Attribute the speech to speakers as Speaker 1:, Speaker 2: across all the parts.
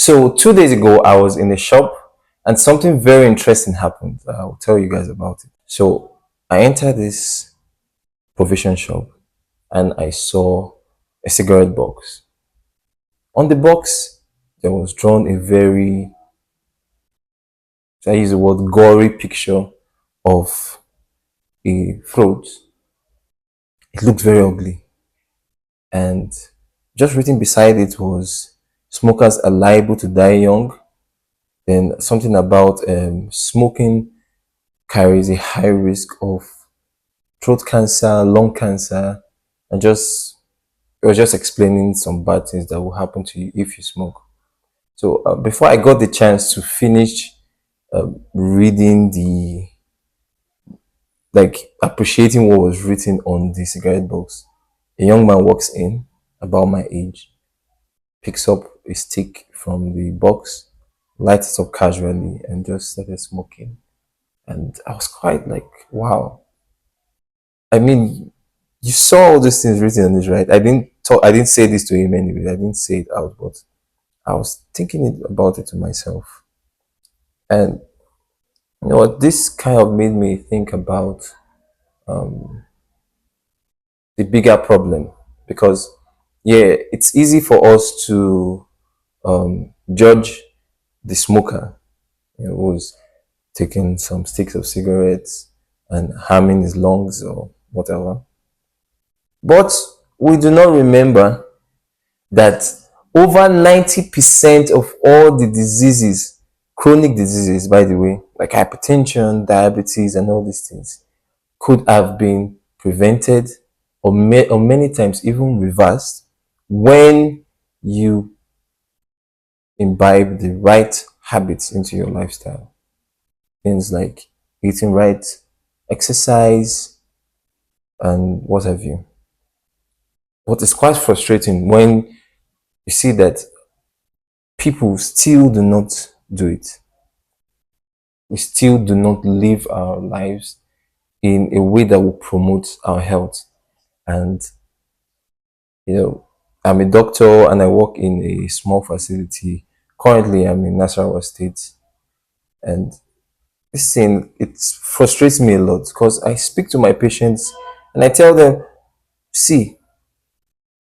Speaker 1: So 2 days ago, I was in a shop and something very interesting happened. I'll tell you guys about it. So I entered this provision shop and I saw a cigarette box. On the box, there was drawn a very, I use the word gory picture of a throat. It looked very ugly. And just written beside it was smokers are liable to die young. Then something about smoking carries a high risk of throat cancer, lung cancer, and just it was just explaining some bad things that will happen to you if you smoke. So before I got the chance to finish reading the appreciating what was written on the cigarette box, a young man walks in about my age, picks up a stick from the box, lights it up casually, and just started smoking. And I was quite like, wow. I mean, you saw all these things written on this, right? I didn't say this to him anyway. I didn't say it out, but I was thinking about it to myself. And you know what, this kind of made me think about the bigger problem because yeah, it's easy for us to judge the smoker, who's taking some sticks of cigarettes and harming his lungs or whatever. But we do not remember that over 90% of all the diseases, chronic diseases, by the way, like hypertension, diabetes, and all these things, could have been prevented or many times even reversed when you imbibe the right habits into your lifestyle. Things like eating right, exercise, and what have you. But it's quite frustrating when you see that people still do not do it. We still do not live our lives in a way that will promote our health. And, I'm a doctor and I work in a small facility. Currently, I'm in Nasarawa State. And this thing, it frustrates me a lot because I speak to my patients and I tell them, see,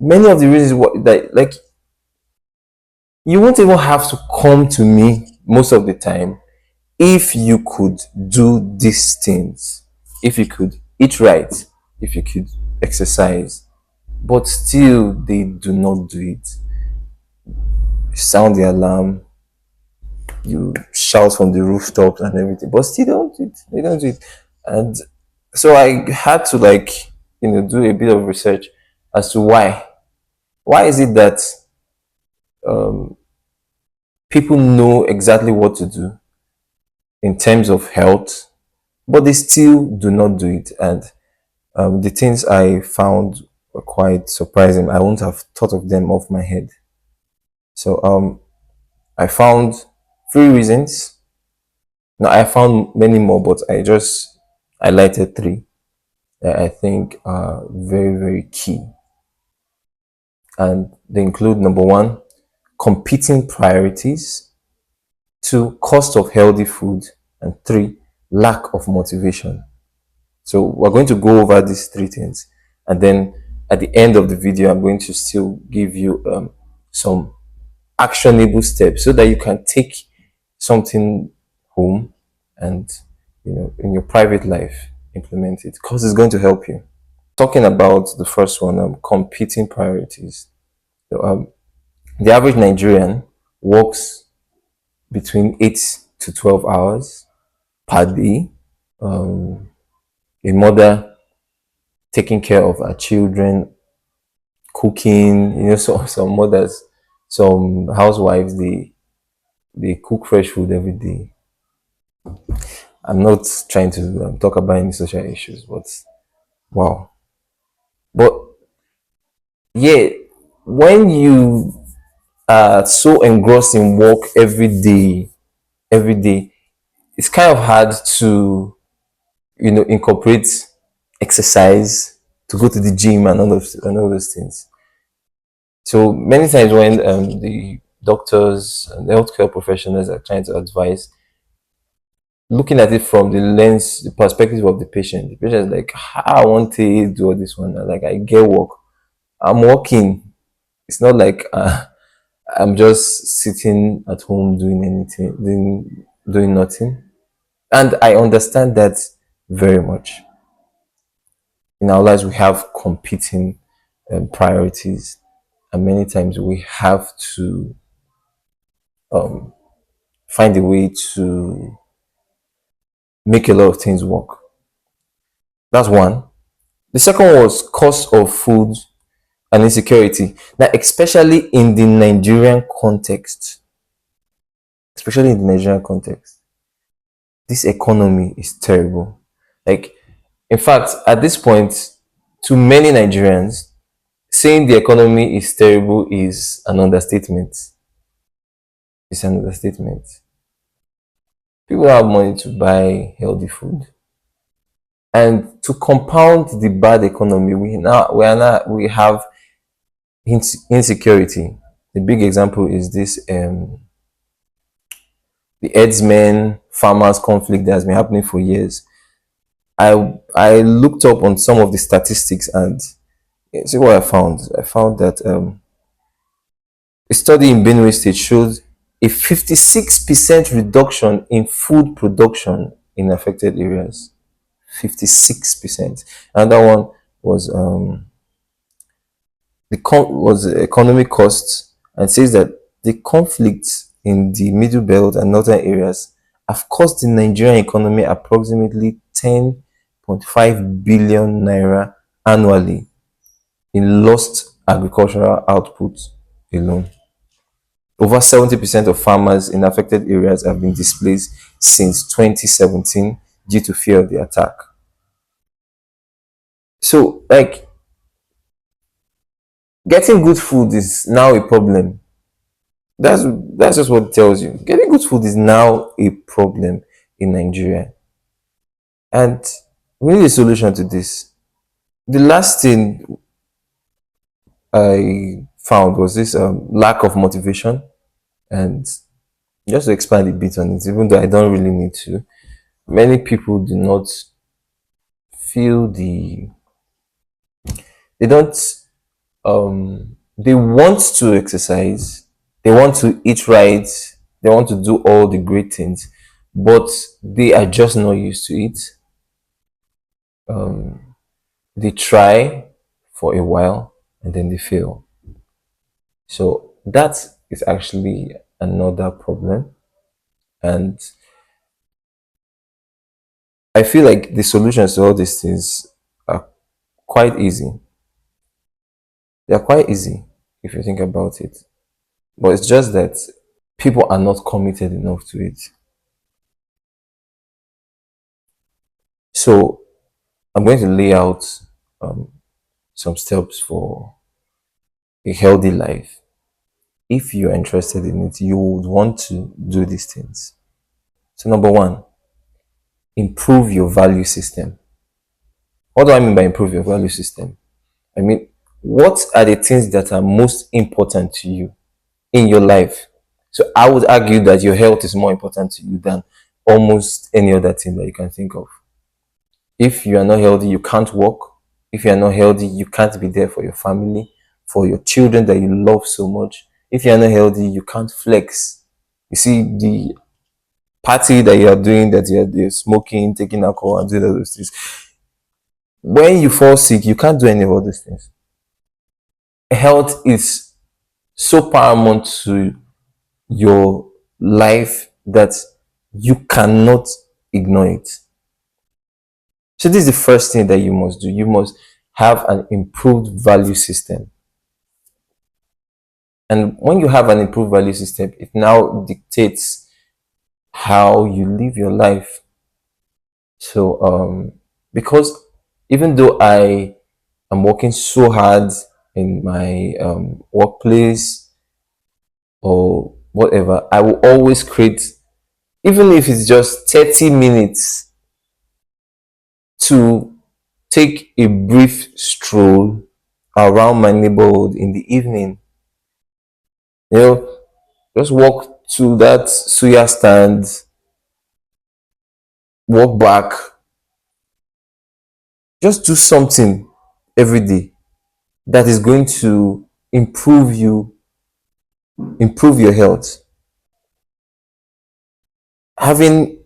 Speaker 1: many of the reasons that, like, you won't even have to come to me most of the time if you could do these things, if you could eat right, if you could exercise, but still they do not do it. You sound the alarm, you shout from the rooftops and everything, but still don't do it. They don't do it. And so I had to do a bit of research as to why. Why is it that people know exactly what to do in terms of health, but they still do not do it? And the things I found were quite surprising. I wouldn't have thought of them off my head. So I found 3 reasons. Now I found many more, but I just highlighted 3 that I think are very, very key. And they include: number 1, competing priorities; 2, cost of healthy food; and 3, lack of motivation. So we're going to go over these 3 things, and then at the end of the video, I'm going to still give you some actionable steps so that you can take something home and in your private life implement it, because it's going to help you. Talking about the first one, competing priorities. So, the average Nigerian works between 8 to 12 hours per day. A mother taking care of her children, cooking, so some mothers, some housewives, they cook fresh food every day. I'm not trying to talk about any social issues, but wow. But yeah, when you are so engrossed in work every day, it's kind of hard to incorporate exercise, to go to the gym and all those things. So many times when doctors and healthcare professionals are trying to advise, looking at it from the lens, the perspective of the patient. The patient is like, "How I want to do all this one. Like, I get work. I'm working. It's not like I'm just sitting at home doing anything, doing nothing." And I understand that very much. In our lives, we have competing priorities, and many times we have to find a way to make a lot of things work. That's one. The second was cost of food and insecurity. Now, especially in the Nigerian context, this economy is terrible. Like, in fact, at this point, to many Nigerians, saying the economy is terrible is an understatement. It's an understatement. People have money to buy healthy food. And to compound the bad economy, we have insecurity. The big example is this the herdsmen farmers conflict that has been happening for years. I looked up on some of the statistics and see what I found. I found that a study in Benue State showed a 56% reduction in food production in affected areas. 56%. Another one was was economic costs, and says that the conflicts in the middle belt and northern areas have cost the Nigerian economy approximately 10.5 billion naira annually in lost agricultural output alone. Over 70% of farmers in affected areas have been displaced since 2017 due to fear of the attack. So, like, getting good food is now a problem. That's just what it tells you. Getting good food is now a problem in Nigeria, and we need a solution to this. The last thing I found was this lack of motivation, and just to expand a bit on it, even though I don't really need to. Many people do not feel they don't they want to exercise, they want to eat right, they want to do all the great things, but they are just not used to it. They try for a while and then they fail. So that is actually another problem. And I feel like the solutions to all these things are quite easy. They are quite easy if you think about it. But it's just that people are not committed enough to it. So I'm going to lay out um, some steps for a healthy life. If you're interested in it, you would want to do these things. So, number one, improve your value system. What do I mean by improve your value system? I mean, what are the things that are most important to you in your life? So, I would argue that your health is more important to you than almost any other thing that you can think of. If you are not healthy, you can't work. If you are not healthy, you can't be there for your family, for your children that you love so much. If you are not healthy, you can't flex. You see, the party that you are doing, that you're smoking, taking alcohol, and doing all those things. When you fall sick, you can't do any of all those things. Health is so paramount to your life that you cannot ignore it. So this is the first thing that you must do. You must have an improved value system. And when you have an improved value system, it now dictates how you live your life. So because even though I am working so hard in my workplace or whatever, I will always create, even if it's just 30 minutes, to take a brief stroll around my neighborhood in the evening. You know, Just walk to that suya stand, walk back, just do something every day that is going to improve your health. Having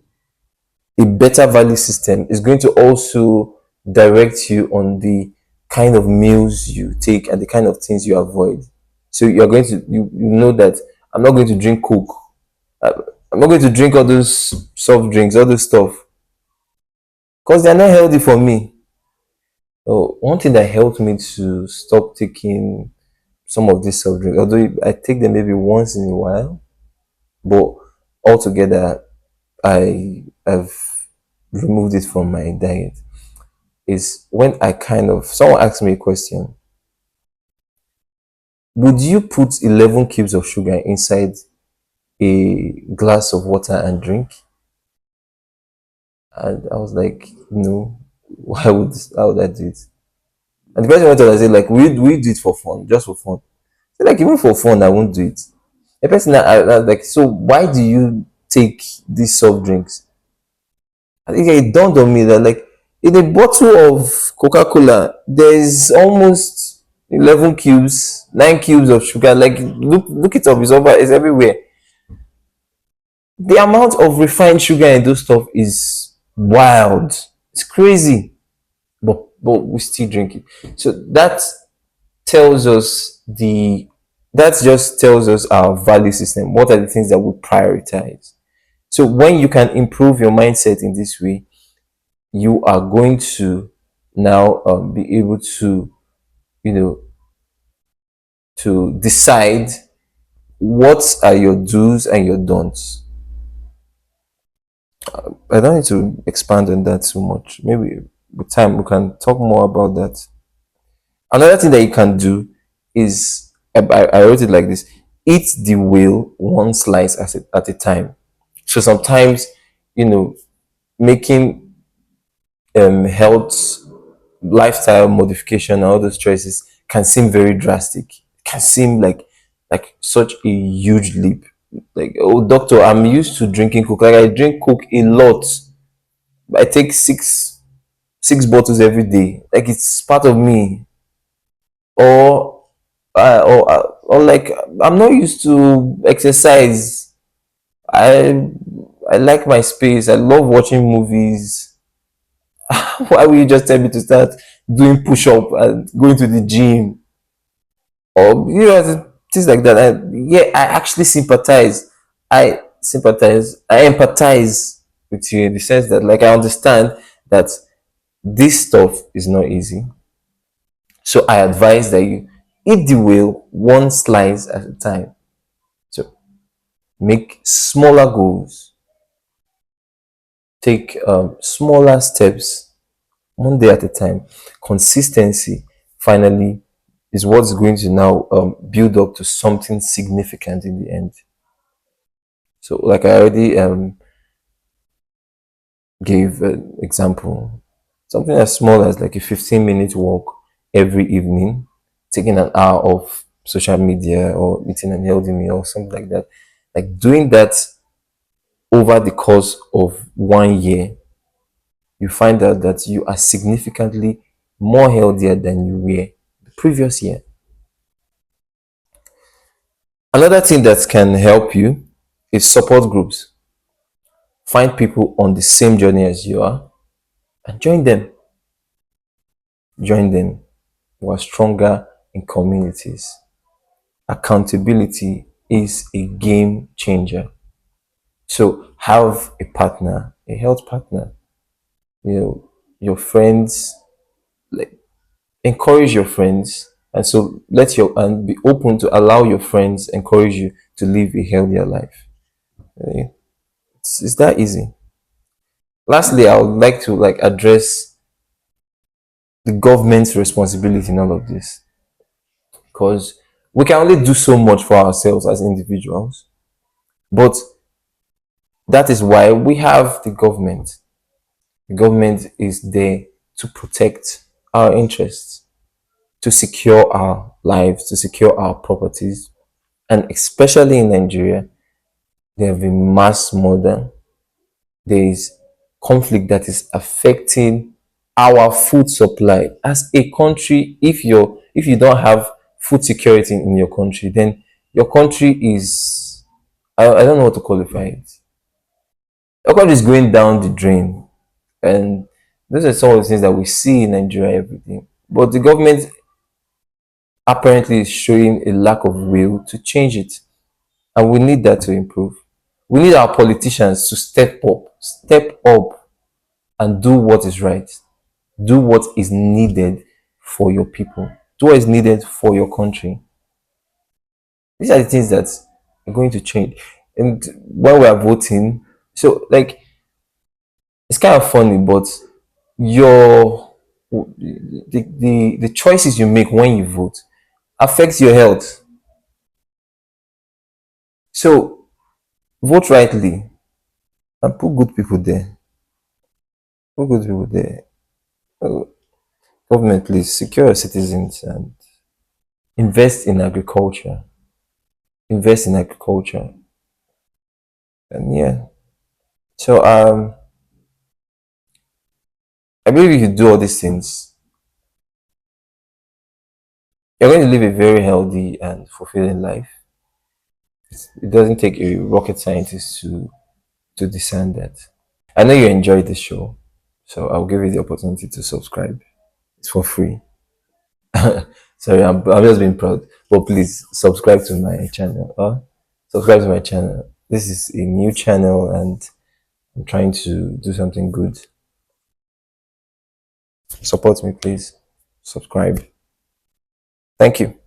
Speaker 1: a better value system is going to also direct you on the kind of meals you take and the kind of things you avoid. So you're going to you know that I'm not going to drink Coke. I- I'm not going to drink all those soft drinks, all those stuff, because they're not healthy for me. So one thing that helped me to stop taking some of these soft drinks, although I take them maybe once in a while, but altogether I have removed it from my diet, is when I kind of someone asked me a question: would you put 11 cubes of sugar inside a glass of water and drink? And I was like, no. Why would I do it? And the person went on and said, like, we do it for fun, just for fun. I said, like, even for fun, I won't do it. The person I like, so why do you take these soft drinks? I think it dawned on me that, like, in a bottle of Coca-Cola, there's almost 11 cubes, 9 cubes of sugar. Like, look it up, it's everywhere. The amount of refined sugar in those stuff is wild. It's crazy. But we still drink it. So tells us the that just tells us our value system. What are the things that we prioritize? So when you can improve your mindset in this way, you are going to now be able to, you know, to decide what are your do's and your don'ts. I don't need to expand on that too much. Maybe with time we can talk more about that. Another thing that you can do is, I wrote it like this: eat the whale one slice at a time. So sometimes, you know, making health lifestyle modification and all those choices can seem very drastic. Can seem like such a huge leap. Like, oh doctor, I'm used to drinking Coke. Like, I drink Coke a lot. I take six bottles every day. Like, it's part of me. Or like, I'm not used to exercise. I I like my space. I love watching movies. Why will you just tell me to start doing push up and going to the gym, or things like that? Yeah, I actually sympathize. I empathize with you in the sense that, like, I understand that this stuff is not easy. So I advise that you eat the whale one slice at a time. So make smaller goals, take smaller steps, one day at a time. Consistency, finally, is what's going to now build up to something significant in the end. So, like I already gave an example, something as small as like a 15-minute walk every evening, taking an hour off social media or eating an healthy meal or something like that. Like, doing that over the course of 1 year, you find out that you are significantly more healthier than you were the previous year. Another thing that can help you is support groups. Find people on the same journey as you are and join them. Join them. We are stronger in communities. Accountability is a game changer. So have a partner, a health partner. Your friends, like, encourage your friends, and so be open to allow your friends encourage you to live a healthier life. Okay? It's that easy. Lastly, I would like to address the government's responsibility in all of this, because we can only do so much for ourselves as individuals, but that is why we have the government. The government is there to protect our interests, to secure our lives, to secure our properties, And especially in Nigeria, there have been mass murder. There is conflict that is affecting our food supply as a country. If you don't have food security in your country, then your country is, I don't know what to qualify it. Your country is going down the drain. And those are some of the things that we see in Nigeria every day. But the government apparently is showing a lack of will to change it. And we need that to improve. We need our politicians to step up and do what is right. Do what is needed for your people. Do what is needed for your country. These are the things that are going to change. And when we are voting, so like it's kind of funny, but your the choices you make when you vote affects your health. So vote rightly and put good people there. Put good people there. Oh, government, please secure your citizens and invest in agriculture. Invest in agriculture. And yeah. So I believe if you do all these things, you're going to live a very healthy and fulfilling life. It doesn't take a rocket scientist to discern that. I know you enjoyed the show, so I'll give you the opportunity to subscribe. It's for free. Sorry, I'm just being proud. But please subscribe to my channel. Subscribe to my channel. This is a new channel and I'm trying to do something good. Support me, please. Subscribe. Thank you.